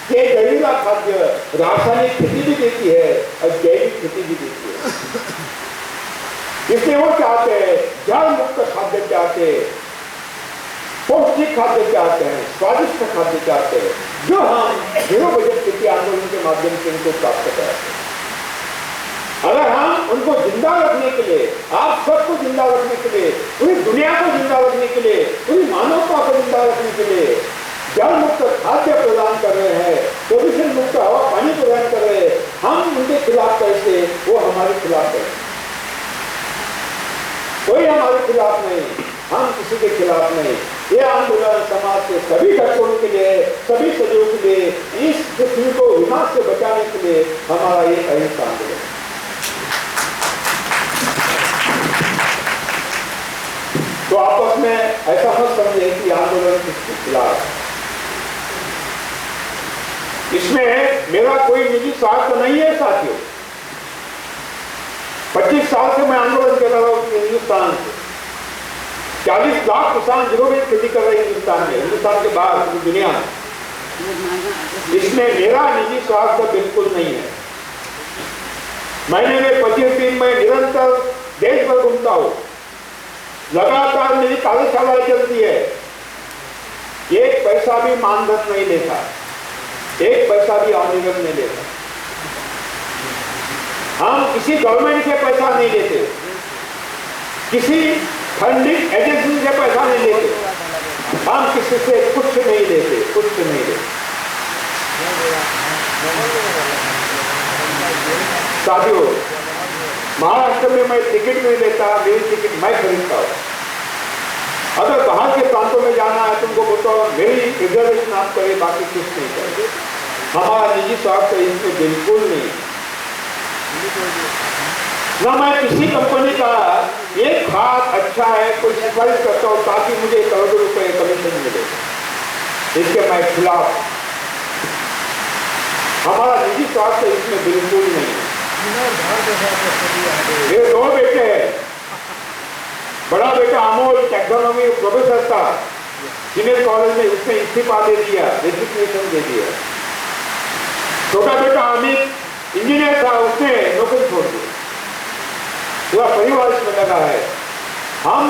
कि जहरीला खाद्य रासायनिक खेती भी देती है और जैविक खेती भी देती है। इसलिए वो चाहते हैं जल मुक्त खाद्य चाहते हैं, पौष्टिक खाद्य चाहते हैं, स्वादिष्ट खाद्य चाहते हैं, जो हम जीरो बजट खेती आंदोलन के माध्यम से उनको प्राप्त कराते हैं। अगर हम उनको जिंदा रखने के लिए, आप सबको जिंदा रखने के लिए, पूरी दुनिया को जिंदा रखने के लिए, पूरी मानवता को जिंदा रखने के लिए जल मुक्त खाद्य प्रदान कर रहे हैं, प्रदूषण मुक्त हवा पानी प्रदान कर रहे हैं, हम उनके खिलाफ कैसे, वो हमारे खिलाफ है। कोई हमारे खिलाफ नहीं, हम किसी के खिलाफ नहीं। ये आंदोलन समाज के सभी घटकों के लिए, सभी सदियों के लिए, इस पृथ्वी को विनाश से बचाने के लिए हमारा ये अहिंसा आंदोलन। तो आपस में ऐसा मत समझे कि आंदोलन किसके खिलाफ। इसमें मेरा कोई निजी स्वार्थ नहीं है साथियों। 25 साल से मैं आंदोलन कर रहा हूं हिंदुस्तान से। 40 लाख किसान जीरो बेस खेती कर रहे हैं हिंदुस्तान में, हिंदुस्तान के बाहर पूरी दुनिया में। इसमें मेरा निजी स्वार्थ बिल्कुल नहीं है। महीने में 25 दिन में निरंतर देश भर घूमता हूं, लगातार मेरी कार्यशालाएं चलती है। एक पैसा भी मानधन नहीं लेता, एक पैसा भी आमदनी नहीं लेता। हम किसी गवर्नमेंट से पैसा नहीं लेते, किसी फंडिंग एजेंसी से पैसा नहीं लेते, हम किसी से कुछ नहीं लेते, कुछ नहीं लेते। साथियों, महाराष्ट्र में मैं टिकट नहीं लेता, मेरी टिकट मैं खरीदता हूँ। अगर बाहर के प्रांतों में जाना है तुमको बताओ, मेरी रिजर्वेशन आप करें, बाकी कुछ नहीं करें। हमारा निजी स्वार्थ इसमें बिल्कुल नहीं। ना मैं किसी कंपनी का एक खाद अच्छा है कोई सिफारिश करता हूँ ताकि मुझे करोड़ों रुपए कमीशन मिले, इसके मैं खिलाफ। हमारा निजी स्वार्थ इसमें बिल्कुल नहीं। मेरे 2 बेटे हैं। बड़ा बेटा अमोल टेक्नोलॉजी प्रोफेसर था सीनियर कॉलेज में, उसने इस्तीफा दे दिया, रेजिग्नेशन दे दिया। छोटा बेटा अमित इंजीनियर था, उसने नौकरी छोड़ दी। पूरा परिवार इसमें लगा है। हम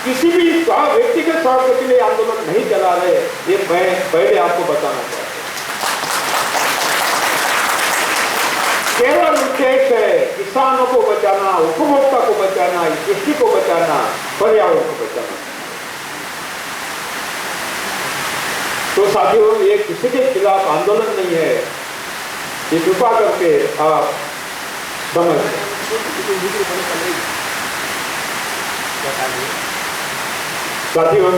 किसी भी व्यक्तिगत स्वार्थ के लिए आंदोलन नहीं चला रहे, ये मैं पहले आपको बताना चाहता हूं। केवल उद्देश्य है किसानों को बचाना, उपभोक्ता को बचाना, इस सृष्टि को बचाना, पर्यावरण को बचाना। तो साथियों, ये किसी के खिलाफ आंदोलन नहीं है, ये कृपा करके आप समझ। साथियों,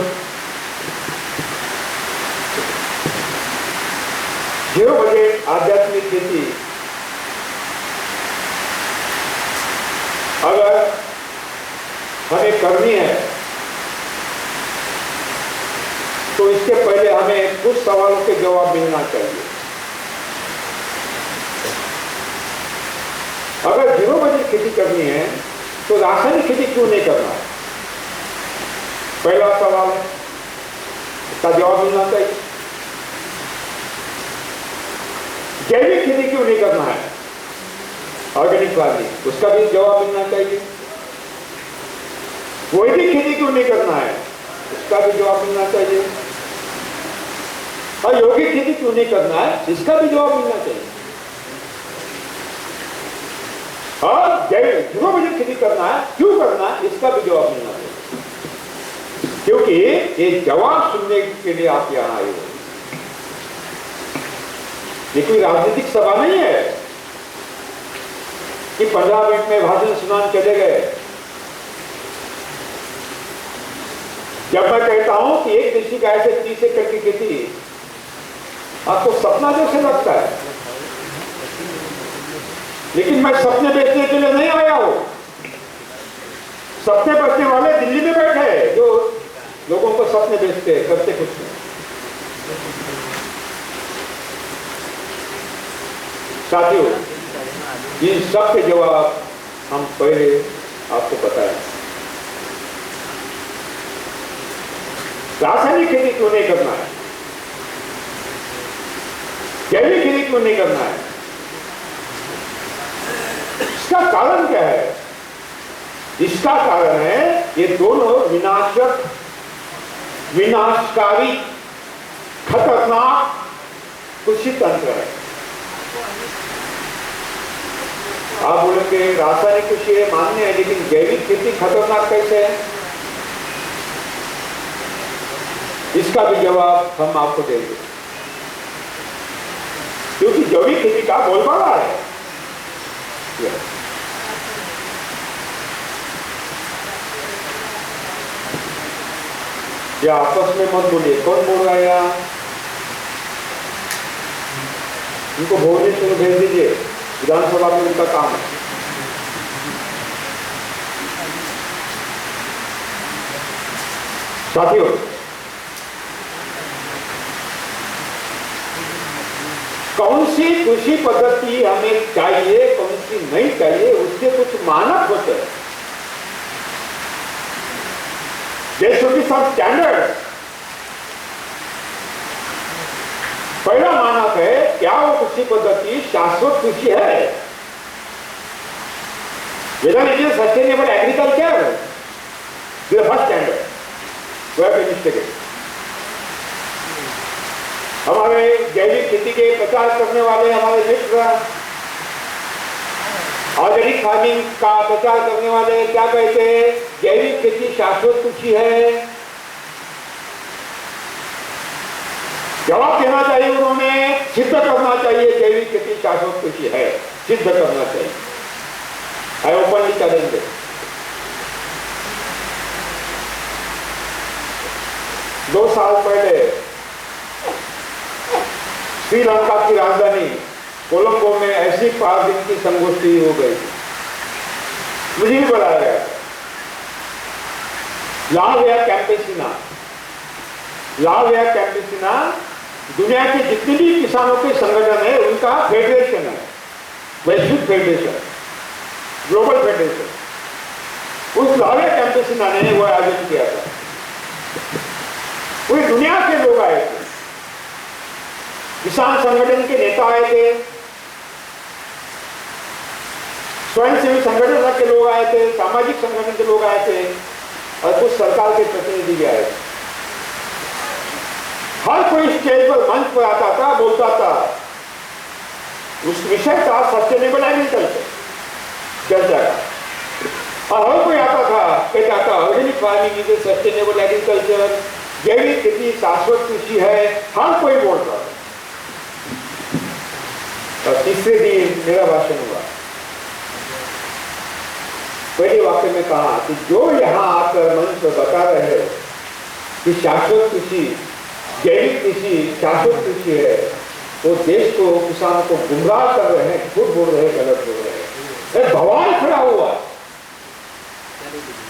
जीरो बजट आध्यात्मिक खेती अगर हमें करनी है तो इसके पहले हमें कुछ सवालों के जवाब मिलना चाहिए। अगर जीरो बजट खेती करनी है तो रासायनिक खेती क्यों नहीं करना है? पहला सवाल है, इसका जवाब मिलना चाहिए। जैविक खेती क्यों नहीं करना है, ऑर्गेनिक फार्मिंग, उसका भी जवाब मिलना चाहिए। वैदिक खेती क्यों नहीं करना है, उसका भी जवाब मिलना चाहिए। और यौगिक खेती क्यों नहीं करना है, इसका भी जवाब मिलना चाहिए। और जीरो बजट खेती करना है, क्यों करना है, इसका भी जवाब मिलना चाहिए। क्योंकि ये जवाब सुनने के लिए आप यहां आए हो। ये कोई राजनीतिक सभा नहीं है कि 15 मिनट में भाषण सुनाने चले गए। जब मैं कहता हूं कि एक देशी गाय से 30 एकड़ की खेती, आपको सपना जैसे लगता है, लेकिन मैं सपने बेचने के लिए नहीं आया हूं। सपने बेचने वाले दिल्ली में बैठे हैं, जो लोगों को सपने बेचते हैं, करते कुछ नहीं। साथियों, इन सब के जवाब हम पहले आपको बताएं। रासायनिक खेती क्यों नहीं करना है? जैविक खेती क्यों नहीं करना है? इसका कारण क्या है? इसका कारण है ये दोनों विनाशकारी खतरनाक कृषि तंत्र है। आप बोलेंगे रासायनिक कृषि है, मान्य है, लेकिन जैविक खेती खतरनाक कैसे है? इसका भी जवाब हम आपको देंगे, क्योंकि जैविक खेती का बोलबाला है। या आपस में मत बोलिए, कौन बोल रहा है यहाँ? उनको भुवनेश्वर भेज दीजिए, विधानसभा में उनका काम है। साथियों, कौन सी कृषि पद्धति हमें चाहिए, कौन सी नहीं चाहिए, उसके कुछ मानक होते हैं। There should be some standard। पहला मानक है, क्या वो कृषि पद्धति शाश्वत कृषि है? Whether it is sustainable agriculture, this is the first standard we have to investigate। हमारे जैविक खेती के प्रचार करने वाले हमारे मित्र, ऑर्गेनिक फार्मिंग का प्रचार करने वाले क्या कहते हैं? जैविक खेती शाश्वत कृषि है। जवाब देना चाहिए उन्होंने, सिद्ध करना चाहिए जैविक खेती शाश्वत कृषि है, सिद्ध करना चाहिए। आई ओपनली चैलेंज। 2 साल पहले श्रीलंका की राजधानी कोलंबो में ऐसी 5 दिन की संगोष्ठी हो गई, मुझे भी बुलाया गया। ला विया कैंपेसिना दुनिया के जितने भी किसानों के संगठन है उनका फेडरेशन है, वैश्विक फेडरेशन, ग्लोबल फेडरेशन। उस ला विया कैंपेसिना ने वो आयोजन किया था। पूरी दुनिया के लोग आए थे, किसान संगठन के नेता आए थे, स्वयंसेवी संगठन के लोग आए थे, सामाजिक संगठन के लोग आए थे और कुछ सरकार के प्रतिनिधि भी आए थे। हर कोई स्टेज पर, मंच पर आता था, बोलता था। उस विषय था सस्टेनेबल एग्रीकल्चर चर्चा का। और हर कोई आता था, कहता था organic farming is sustainable agriculture, जैविक खेती शाश्वत कृषि है, हर कोई बोलता था। और तीसरे दिन मेरा भाषण हुआ। पहले वाक्य में कहा कि जो यहां आकर मंच पर बता रहे हैं कि शाश्वत कृषि, जैविक कृषि शाश्वत कृषि है, वो देश को, किसानों को गुमराह कर रहे हैं, झूठ बोल रहे हैं, गलत बोल रहे हैं। भगवान खड़ा हुआ,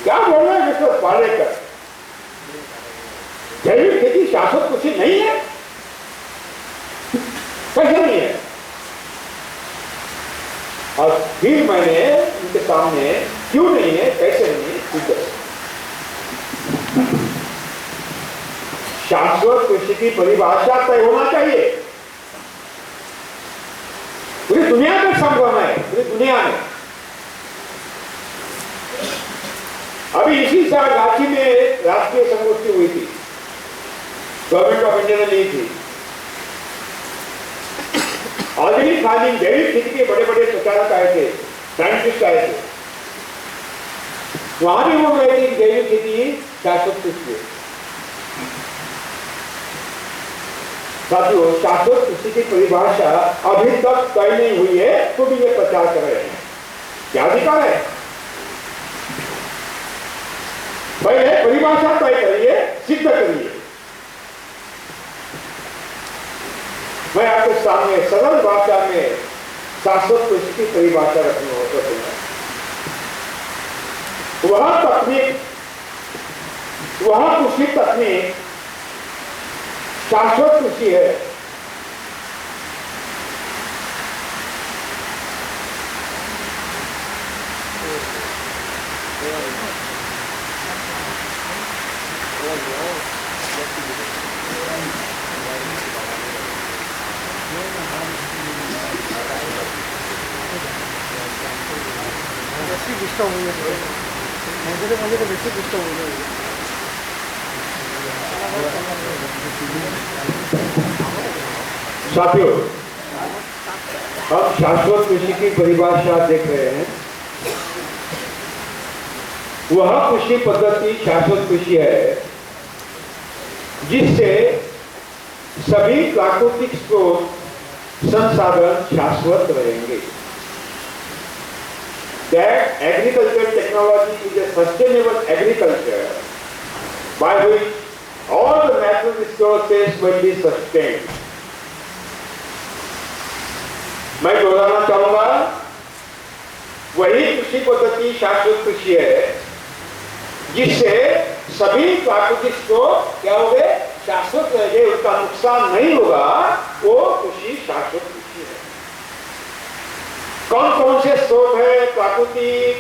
क्या बोल रहे हैं मिस्टर पालेकर? जैविक खेती शाश्वत कृषि नहीं है? कैसे नहीं है? और फिर मैंने उनके सामने क्यों नहीं है, कैसे नहीं है, शाश्वत कृषि की परिभाषा तय होना चाहिए। पूरी दुनिया में संभव है, पूरी दुनिया में। अभी इसी साल रांची में राष्ट्रीय संगोष्ठी हुई थी, गवर्नमेंट ऑफ इंडिया ने ली थी। ऑर्गेनिक फार्मिंग, जैविक खेती के बड़े बड़े प्रचारक आए थे, साइंटिस्ट आए थे। वहां भी वो गए थे जैविक खेती शाश्वत कृषि। साथियों, शाश्वत कृषि की परिभाषा अभी तक तय नहीं हुई है, तो भी ये प्रचार कर रहे हैं। क्या अधिकार है? पहले परिभाषा तय करिए, सिद्ध करिए। मैं आपके सामने सरल भाषा में शाश्वत कृषि की परिभाषा रखनी होता है। वह तकनीक, वह कृषि तकनीक शाश्वत कृषि है বেশি ডিস্টার্ব হয়ে যাচ্ছে, মন্দিরে মন্দিরে বেশি ডিস্টার্ব হয়ে যাচ্ছে। साथियों, हम शाश्वत कृषि की परिभाषा देख रहे हैं। वह कृषि पद्धति शाश्वत कृषि है जिससे सभी प्राकृतिक स्रोत संसाधन शाश्वत रहेंगे। That agricultural technology is a sustainable agriculture by which all the natural resources will be sustained. मैं दोहराना चाहूंगा, वही कृषि पद्धति शाश्वत कृषि है जिससे सभी प्राकृतिक स्रोत क्या हो गए, शाश्वत रहेंगे, उसका नुकसान नहीं होगा, वो कृषि शाश्वत कृषि है। कौन कौन से स्रोत है प्राकृतिक?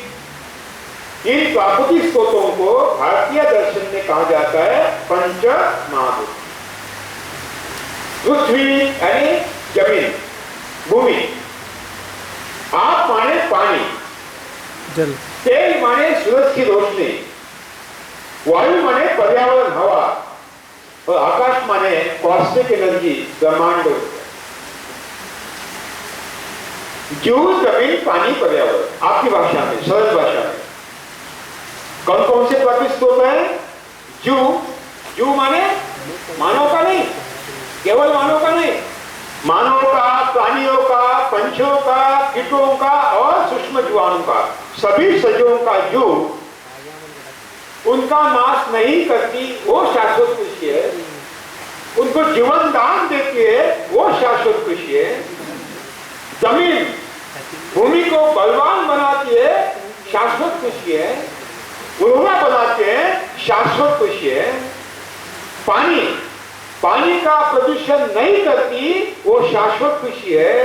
इन प्राकृतिक स्रोतों को भारतीय दर्शन में कहा जाता है पंच महाभूत। पृथ्वी यानी जमीन, भूमि, आप माने पानी, जल, तेल माने सूरज की रोशनी, वायु माने पर्यावरण हवा, और आकाश माने कॉस्मिक एनर्जी ब्रह्मांड। जीव, जमीन, पानी, पर्यावरण, आपकी भाषा में, सरल भाषा में कौन कौन से प्राकृतिक स्रोत है? जीव, जीव माने मानव का नहीं, केवल मानव का नहीं, मानव का, प्राणियों का, पंछियों का, कीटों का और सूक्ष्म जीवाणुओं का, सभी सजीवों का जीव उनका नाश नहीं करती, वो शाश्वत कृषि है। उनको जीवन दान देती है, वो शाश्वत कृषि है। जमीन, भूमि को बलवान बनाती है, शाश्वत कृषि है। उर्वरा बनाते हैं, शाश्वत कृषि है। पानी, पानी का प्रदूषण नहीं करती, वो शाश्वत कृषि है।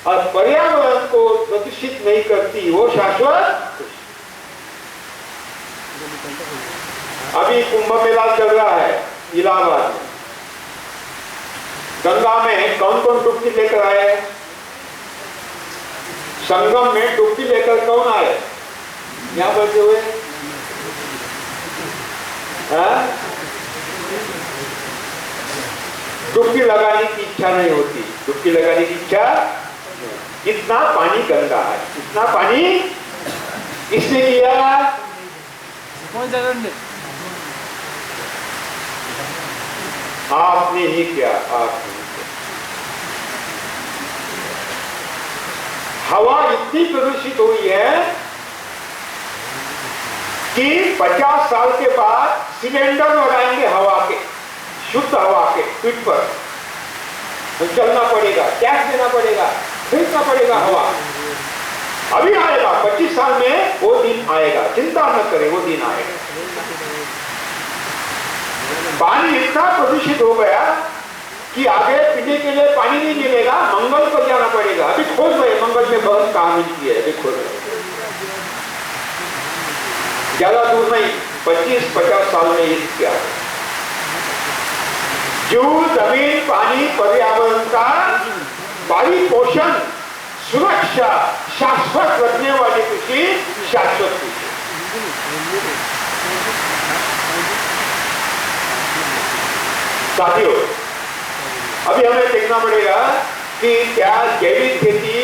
और पर्यावरण को प्रदूषित नहीं करती, वो शाश्वत कृषि। अभी कुंभ मेला चल रहा है इलाहाबाद में। गंगा में कौन कौन डुबकी लेकर आए? संगम में डुबकी लेकर कौन आए? यहां बैठे हुए डुबकी लगाने की इच्छा नहीं होती, डुबकी लगाने की इच्छा। कितना पानी गंदा है, इतना पानी किसने किया? आपने ही किया, आपने ही किया। हवा इतनी प्रदूषित हुई है कि 50 साल के बाद सिलेंडर लगाएंगे हवा के, शुद्ध हवा के पीठ पर, तो चलना पड़ेगा, टैक्स देना पड़ेगा, खरीदना पड़ेगा हवा। अभी आएगा, 25 साल में वो दिन आएगा, चिंता न करें, वो दिन आएगा। पानी इतना प्रदूषित हो गया कि आगे पीने के लिए पानी नहीं मिलेगा, मंगल पर जाना पड़ेगा। अभी खोज रहे, मंगल में बहुत कहाँ मिलती है, अभी खोज रहे, ज्यादा दूर नहीं, 25-50 साल में ये क्या। जीव, जमीन, पानी, पर्यावरण का पानी पोषण, सुरक्षा शाश्वत रखने वाली कृषि शाश्वत कृषि। साथियों, अभी हमें देखना पड़ेगा कि क्या जैविक खेती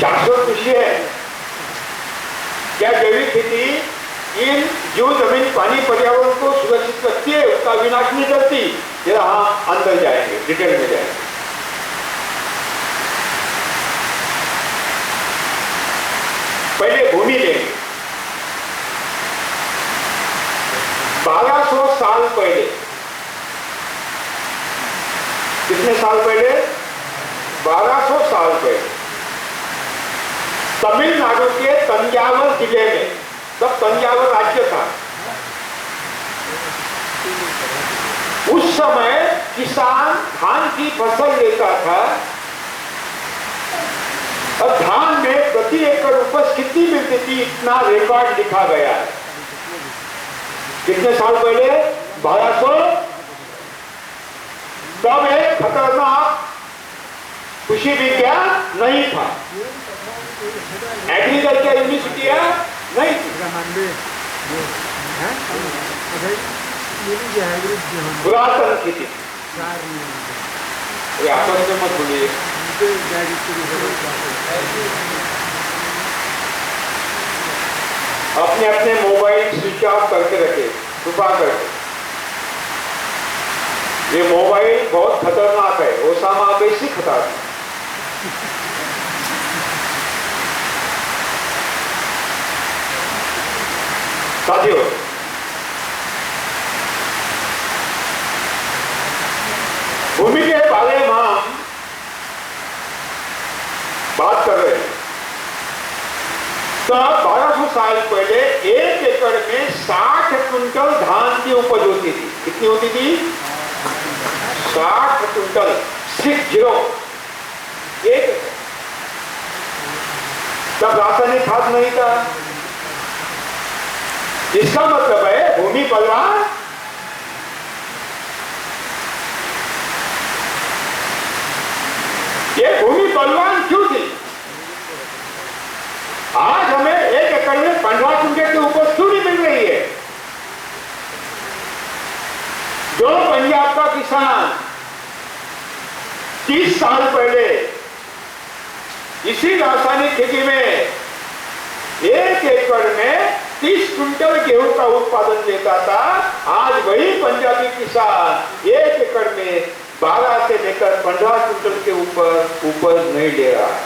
शाश्वत कृषि है? क्या जैविक खेती इन जीव, जमीन, पानी, पर्यावरण को सुरक्षित रखती है, उसका विनाश नहीं करती? जरा हम अंदर जाएंगे, डिटेल में जाएंगे। पहले भूमि लेंगे। 1200 साल पहले, कितने साल पहले? 1200 साल पहले तमिलनाडु के तंजावर जिले में, तब तंजावर राज्य था, उस समय किसान धान की फसल लेता था और धान में प्रति एकड़ उपज कितनी मिलती थी, इतना रिकॉर्ड लिखा गया है। कितने साल पहले? 1200। तब एक खतरनाक कृषि विज्ञान नहीं था, एग्रीकल्चर यूनिवर्सिटी नहीं थी। पुरातन खेती आपस में मत बोलिए। अपने अपने मोबाइल स्विच ऑफ करके रखे, छुपा करके। ये मोबाइल बहुत खतरनाक है, ओसामा बेसी खतरनाक। साथियों, भूमि के बारे में हम बात कर रहे हैं। तो 1200 साल पहले 1 एकड़ में 60 क्विंटल धान की उपज होती थी। कितनी होती थी? 60 क्विंटल, 60 एक। तब रासायनिक खाद नहीं था। इसका मतलब है भूमि बलवान। ये भूमि बलवान क्यों थी? आज हमें 1 एकड़ में 15 क्विंटल की उपज क्यों नहीं मिल रही है? जो पंजाब का किसान 30 साल पहले इसी रासायनिक खेती में 1 एकड़ में 30 क्विंटल गेहूं का उत्पादन लेता था, आज वही पंजाबी किसान 1 एकड़ में 12 से लेकर 15 क्विंटल के ऊपर उपज नहीं ले रहा है।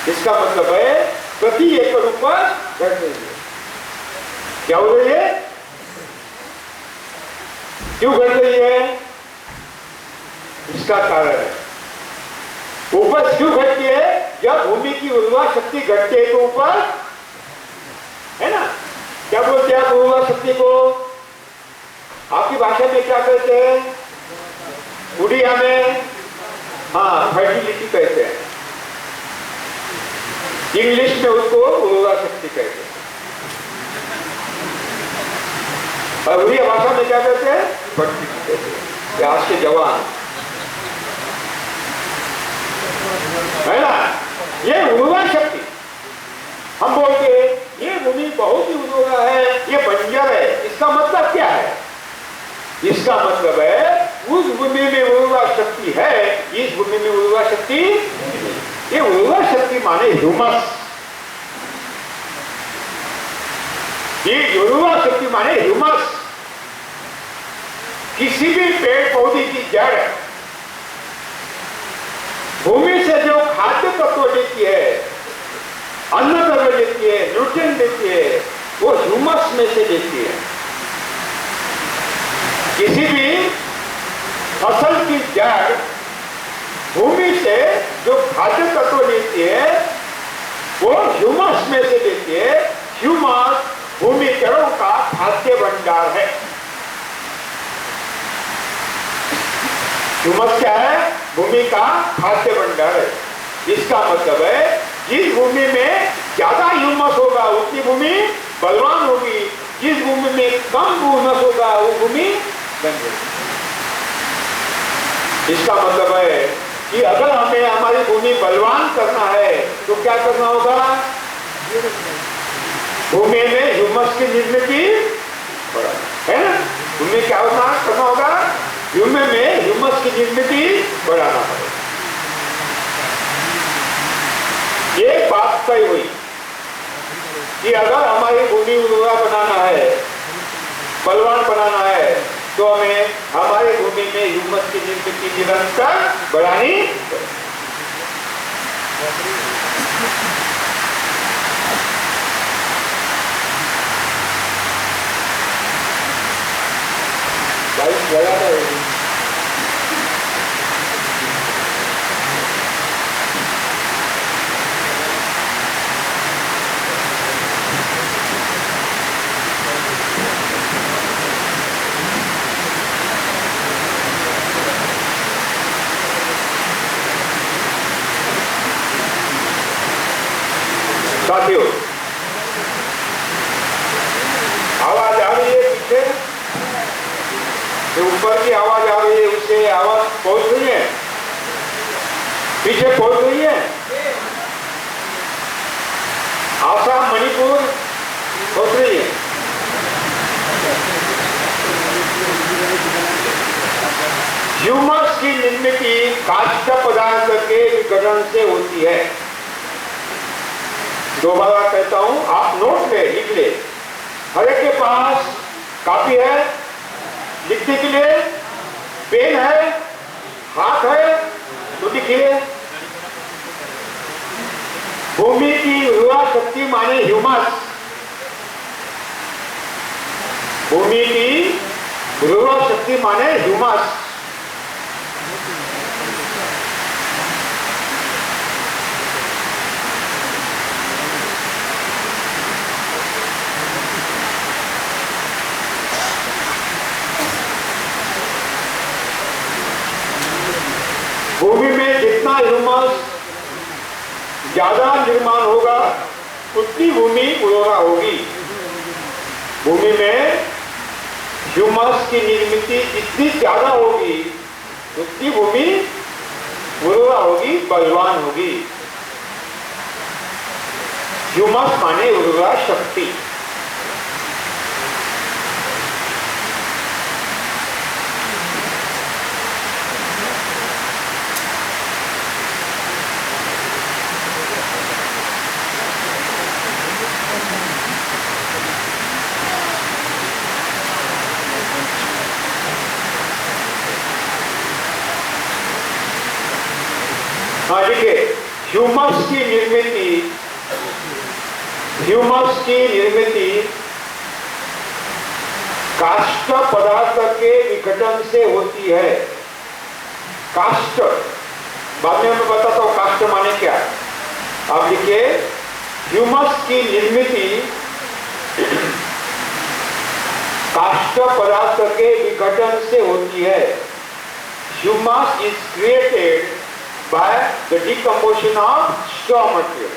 इसका मतलब है प्रति एकड़ उपज घट रही है। क्या हो रही है? क्यों घट रही है? इसका कारण है, उपज क्यों घटती है? जब भूमि की उर्वरा शक्ति घटती है तो उपज, है ना? क्या बोलते हैं आप उर्वरा शक्ति को? आपकी भाषा में क्या कहते हैं? उड़िया में हाँ फर्टिलिटी कहते हैं, इंग्लिश में उसको उर्वरा शक्ति कहते हैं, और उड़िया भाषा में क्या कहते हैं? फर्टिलिटी कहते हैं। आज के जवान, है ना? ये उर्वरा शक्ति हम बोलते हैं ये भूमि बहुत ही उर्वरा है, ये बंजर है। इसका मतलब क्या है? इसका मतलब है उस भूमि में उर्वरा शक्ति है, इस भूमि में उर्वरा शक्ति। ये उर्वरा शक्ति माने ह्यूमस। ये उर्वरा शक्ति माने ह्यूमस। किसी भी पेड़ पौधे की जड़ भूमि से जो खाद्य तत्व लेती है, अन्न तत्व लेती है, न्यूट्रिएंट देती है, वो ह्यूमस में से लेती है। किसी भी फसल की जड़ भूमि से जो खाद्य तत्व लेती है वो ह्यूमस में से लेती है। ह्यूमस भूमि जड़ों का खाद्य भंडार है। ह्यूमस क्या है? भूमि का खाद्य भंडार है। इसका मतलब है जिस भूमि में ज्यादा ह्यूमस होगा उतनी भूमि बलवान होगी, जिस भूमि में कम ह्यूमस होगा वो भूमि बंजर। इसका मतलब है कि अगर हमें हमारी भूमि बलवान करना है तो क्या करना होगा? भूमि में ह्यूमस की निर्मित है ना? भूमि क्या करना होगा? भूमि में ह्यूमस की निर्मित बढ़ाना पड़ेगा। ये बात तय हुई कि अगर हमारी भूमि उर्वरा बनाना है, बलवान बनाना है, तो हमें हमारे भूमि में ह्यूमस की निर्मित निरंतर बढ़ानी साथियों, आवाज आ रही है पीछे जो ऊपर की आवाज आ रही है, उससे आवाज पहुंच रही है, पीछे पहुंच रही है। ह्यूमस की निर्मित काष्ठ पदार्थ के विघटन से होती है। दोबारा कहता हूं, आप नोट ले, लिख ले। हर एक के पास कॉपी है, लिखने के लिए पेन है, हाथ है, तो लिखिए। भूमि की उर्वरा शक्ति माने ह्यूमस। भूमि की उर्वरा शक्ति माने ह्यूमस। भूमि में जितना ह्यूमस ज्यादा निर्माण होगा उतनी भूमि उर्वरा होगी। भूमि में ह्यूमस की निर्मित जितनी ज्यादा होगी उतनी भूमि उर्वरा होगी, बलवान होगी। ह्यूमस माने उर्वरा शक्ति। हाँ देखिए, ह्यूमस की निर्मित काष्ठ पदार्थ के विघटन से होती है। काष्ठ, बाद में मैं बताता हूं काष्ठ माने क्या। आप लिखिए, ह्यूमस की निर्मित काष्ठ पदार्थ के विघटन से होती है। Humus is created by the decomposition of straw material।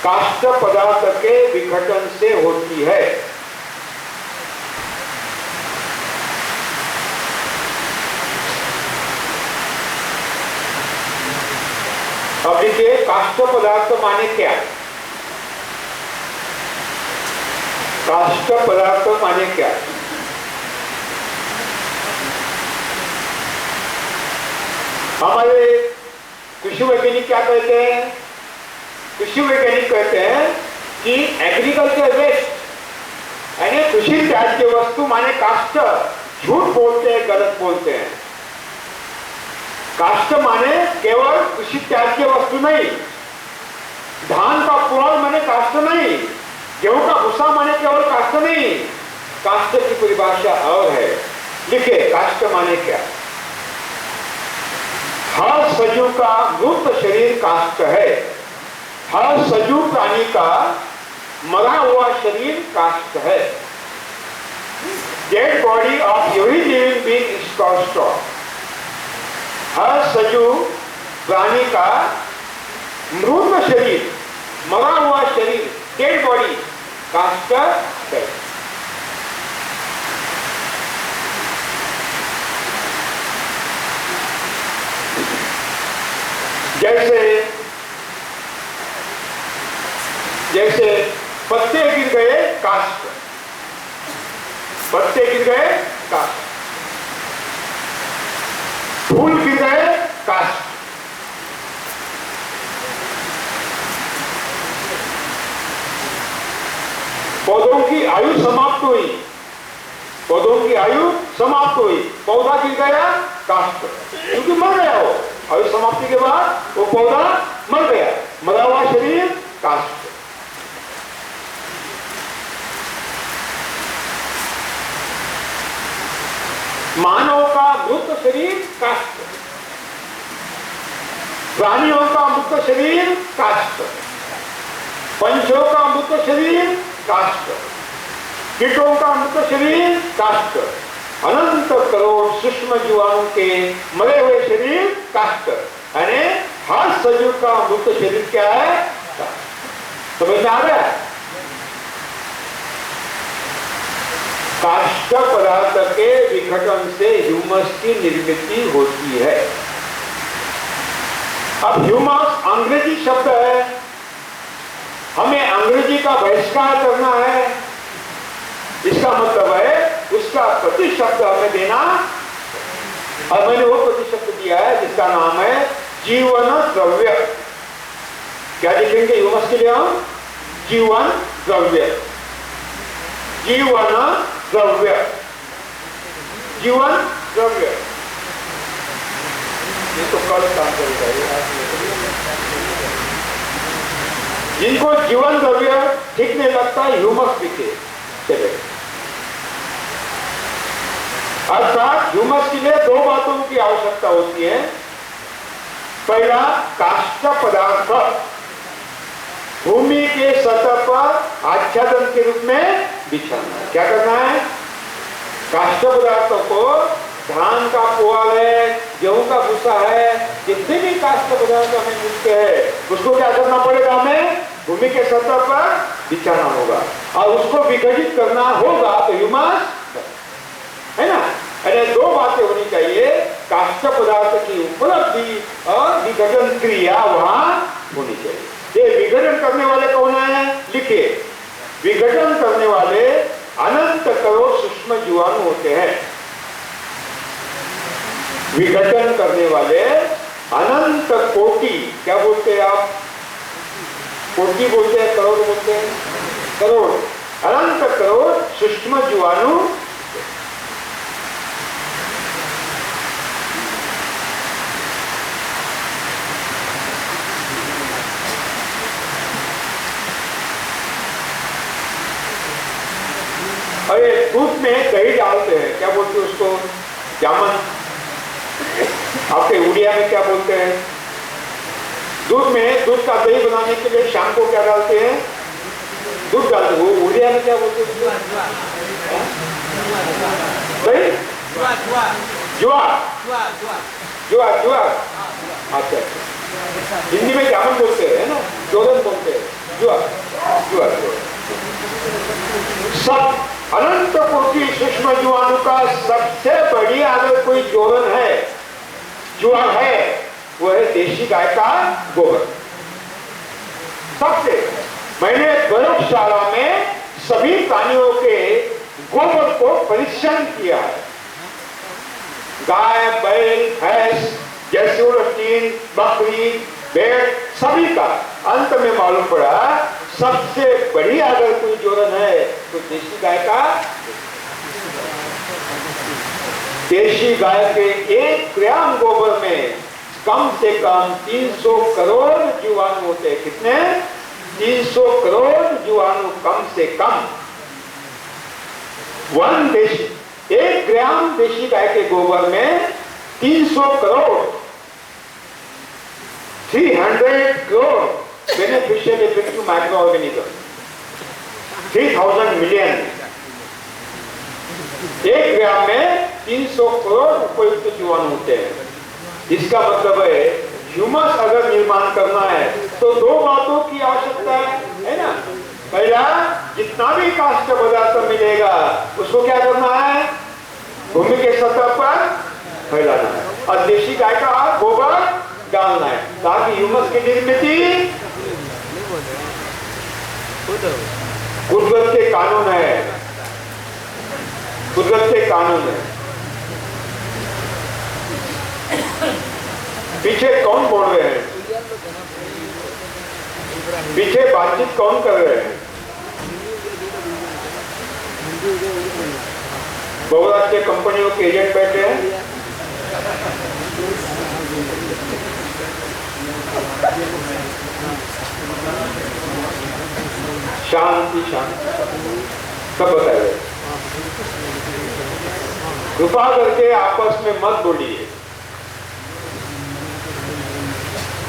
काष्ठ पदार्थ के विघटन से होती है। अब देखिए, काष्ठ पदार्थ माने क्या। काष्ठ पदार्थ माने क्या। हमारे कृषि वैज्ञानिक क्या कहते हैं। कृषि वैज्ञानिक कहते हैं कि एग्रीकल्चर वेस्ट यानी कृषि त्याज्य वस्तु माने काष्ठ। झूठ बोलते हैं, गलत बोलते हैं। काष्ठ माने केवल कृषि त्याज्य वस्तु नहीं, धान का पुआल माने काष्ठ नहीं, गेहूं का भूसा माने केवल काष्ठ नहीं। काष्ठ की परिभाषा और है। लिखे, काष्ठ माने क्या। हर सजीव का मृत शरीर काष्ठ है। हर सजीव प्राणी का मरा हुआ शरीर काष्ठ है। Dead body of every living being is काष्ठ। हर सजीव प्राणी का मृत शरीर, मरा हुआ शरीर, डेड बॉडी काष्ठ है। जैसे पत्ते गिर गए काष्ठ, पत्ते गिर गए काष्ठ, फूल गिर गए काष्ठ। पौधों की आयु समाप्त हुई, पौधों की आयु समाप्त हुई, पौधा गिर गया काष्ठ, क्योंकि मर गया वो। आयु समाप्ति के बाद वो पौधा मर गया, मरा हुआ शरीर काष्ठ। मानव का मृत शरीर काष्ठ, प्राणियों का मृत शरीर काष्ठ, पंछियों का मृत शरीर काष्ठ, कीटों का मृत शरीर काष्ठ, अनंत करोड़ सूक्ष्म जीवाणु के मरे हुए शरीर काष्ठ। यानी हर सजीव का मृत शरीर क्या है, काष्ठ। समझ में आ रहा है। काष्ठ पदार्थ के विघटन से ह्यूमस की निर्मित होती है। अब ह्यूमस अंग्रेजी शब्द है, हमें अंग्रेजी का बहिष्कार करना है। इसका मतलब है उसका प्रतिशब्द हमें देना और मैंने वो प्रतिशत दिया है जिसका नाम है जीवन द्रव्य। क्या लिखेंगे ह्यूमस के लिए हम? जीवन द्रव्य, जीवन द्रव्य, जीवन द्रव्य। ये तो कल काम करेगा। जिनको जीवन द्रव्य ठीक नहीं लगता ह्यूमस लिखे चले। अर्थात ह्यूमस के लिए दो बातों की आवश्यकता होती है। पहला, काष्ठ पदार्थ भूमि के सतह पर आच्छादन के रूप में बिछाना। क्या करना है? काष्ठ पदार्थों को, धान का पुआल है, गेहूं का भूसा है, जितने भी काष्ठ पदार्थ हमें मिलते हैं उसको क्या करना पड़ेगा? हमें भूमि के सतह पर बिछाना होगा और उसको विघटित करना होगा तो ह्यूमस है ना। अरे दो बातें होनी चाहिए, काष्ठ पदार्थ की उपलब्धि और विघटन क्रिया वहां होनी चाहिए। ये विघटन करने वाले कौन है? लिखे, विघटन करने वाले अनंत करोड़ सूक्ष्म जीवाणु होते हैं। विघटन करने वाले अनंत कोटि, क्या बोलते हैं आप? कोटि बोलते हैं, करोड़ बोलते हैं? करोड़, अनंत करोड़ सूक्ष्म जीवाणु। अरे दूध में दही डालते हैं, क्या बोलते हैं उसको? जामन। आपके उड़िया में क्या बोलते हैं? दूध में, दूध का दही बनाने के लिए शाम को क्या डालते हैं? दूध डालते हैं। वो उड़िया में क्या बोलते हैं? दही? जुआ, जुआ, जुआ। अच्छा, हिंदी में जामन बोलते हैं ना, जोरन बोलते हैं, जुआ, जुआ, जुआ। सब अनंत कोटि सूक्ष्म जीवाणु का सबसे बढ़िया अगर कोई जोरन है, जुआ है, वो है देशी गाय का गोबर। सबसे मैंने प्रयोगशाला में सभी प्राणियों के गोबर को परीक्षण किया है। गाय, बैल, भैंस, जैसे बकरी, भेड़, सभी का अंत में मालूम पड़ा सबसे बढ़िया अगर कोई जोरन है तो देशी गाय का। देशी गाय के 1 ग्राम गोबर में कम से कम 300 करोड़ जीवाणु होते हैं। कितने? 300 करोड़ जीवाणु कम से कम। 1 ग्राम देशी गाय के गोबर में 300 crore, 300 crore beneficial effect to micro organism, 3000 million. 1 gram में 300 करोड़ उपयुक्त जीवाणु होते हैं। इसका मतलब है ह्यूमस अगर निर्माण करना है तो दो बातों की आवश्यकता है ना। पहला, जितना भी काष्ठ पदार्थ मिलेगा उसको क्या करना है? भूमि के सतह पर फैलाना है और देशी गाय का गोबर डालना है ताकि ह्यूमस की निर्मित कुदरत के कानून है, कुदरत के कानून है। पीछे कौन बोल रहे हैं? पीछे बातचीत कौन कर रहे हैं? बहुराष्ट्रीय कंपनियों के एजेंट बैठे हैं। शांति, शांति, सब बताइए। कृपा करके आपस में मत बोलिए।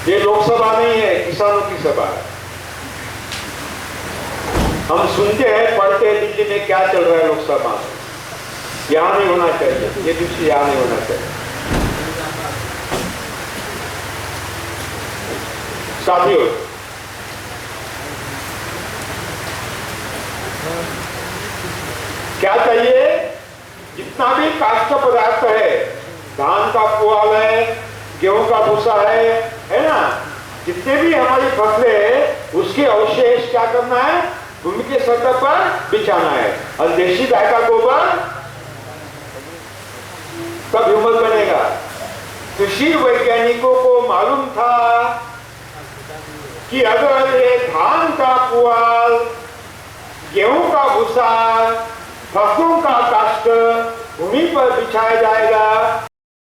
ये लोकसभा नहीं है, किसानों की सभा है। हम सुनते हैं, पढ़ते हैं दिल्ली में क्या चल रहा है लोकसभा में। यहां नहीं होना चाहिए, ये दृश्य यहां नहीं होना चाहिए। साथियों, क्या चाहिए? जितना भी काष्ठ पदार्थ है, धान का पुआल है, गेहूं का भूसा है ना, जितने भी हमारी फसलें है उसके अवशेष क्या करना है? भूमि के सतह पर बिछाना है। और देशी गाय का गोबर कब ह्यूमस बनेगा? कृषि वैज्ञानिकों को मालूम था कि अगर ये धान का पुआल, गेहूं का भूसा, फसलों का काष्ठ भूमि पर बिछाया जाएगा